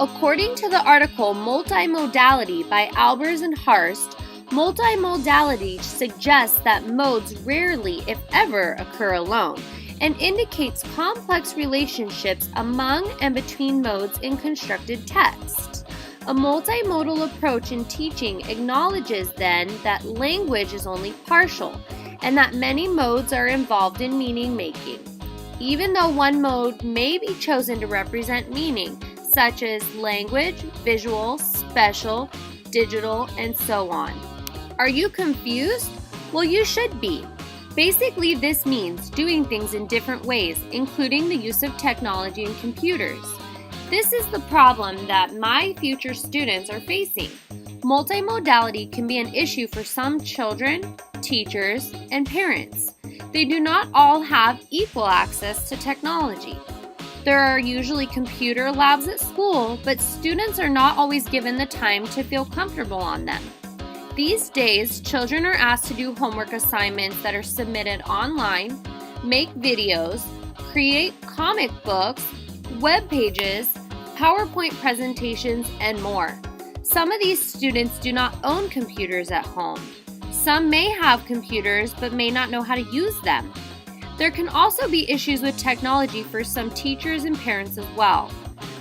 According to the article Multimodality by Albers and Harst, multimodality suggests that modes rarely, if ever, occur alone, and indicates complex relationships among and between modes in constructed text. A multimodal approach in teaching acknowledges then that language is only partial, and that many modes are involved in meaning making. Even though one mode may be chosen to represent meaning, such as language, visual, spatial, digital, and so on. Are you confused? Well, you should be. Basically, this means doing things in different ways, including the use of technology and computers. This is the problem that my future students are facing. Multimodality can be an issue for some children, teachers, and parents. They do not all have equal access to technology. There are usually computer labs at school, but students are not always given the time to feel comfortable on them. These days, children are asked to do homework assignments that are submitted online, make videos, create comic books, web pages, PowerPoint presentations, and more. Some of these students do not own computers at home. Some may have computers but may not know how to use them. There can also be issues with technology for some teachers and parents as well.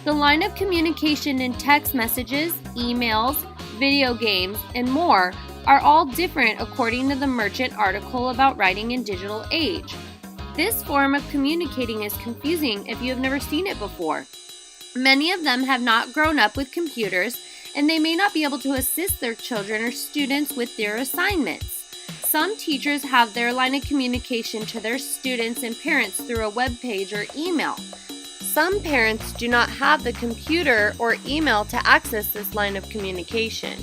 The line of communication in text messages, emails, video games, and more are all different according to the Merchant article about writing in digital age. This form of communicating is confusing if you have never seen it before. Many of them have not grown up with computers, and they may not be able to assist their children or students with their assignments. Some teachers have their line of communication to their students and parents through a web page or email. Some parents do not have the computer or email to access this line of communication.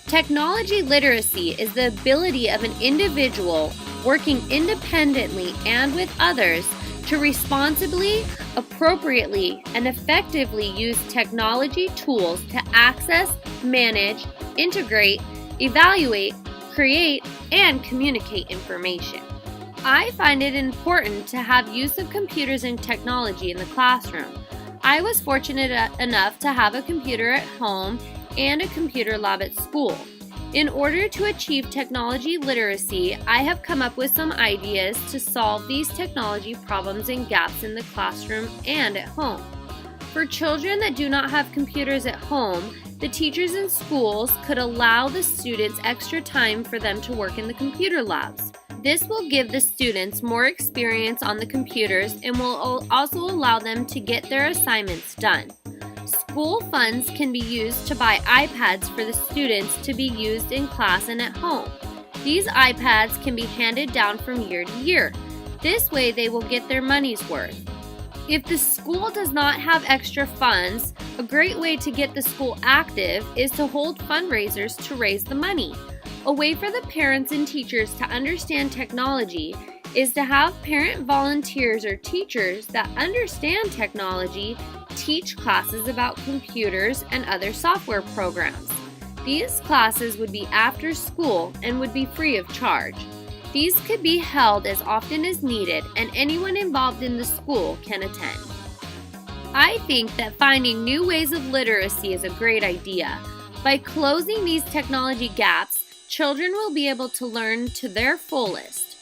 Technology literacy is the ability of an individual working independently and with others to responsibly, appropriately, and effectively use technology tools to access, manage, integrate, evaluate, create, and communicate information. I find it important to have use of computers and technology in the classroom. I was fortunate enough to have a computer at home and a computer lab at school. In order to achieve technology literacy, I have come up with some ideas to solve these technology problems and gaps in the classroom and at home. For children that do not have computers at home, the teachers in schools could allow the students extra time for them to work in the computer labs. This will give the students more experience on the computers and will also allow them to get their assignments done. School funds can be used to buy iPads for the students to be used in class and at home. These iPads can be handed down from year to year. This way they will get their money's worth. If the school does not have extra funds, a great way to get the school active is to hold fundraisers to raise the money. A way for the parents and teachers to understand technology is to have parent volunteers or teachers that understand technology teach classes about computers and other software programs. These classes would be after school and would be free of charge. These could be held as often as needed, and anyone involved in the school can attend. I think that finding new ways of literacy is a great idea. By closing these technology gaps, children will be able to learn to their fullest.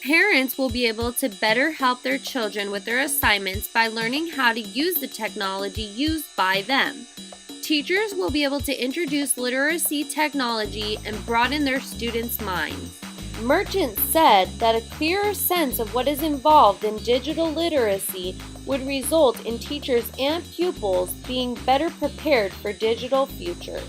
Parents will be able to better help their children with their assignments by learning how to use the technology used by them. Teachers will be able to introduce literacy technology and broaden their students' minds. Merchant said that a clearer sense of what is involved in digital literacy would result in teachers and pupils being better prepared for digital futures.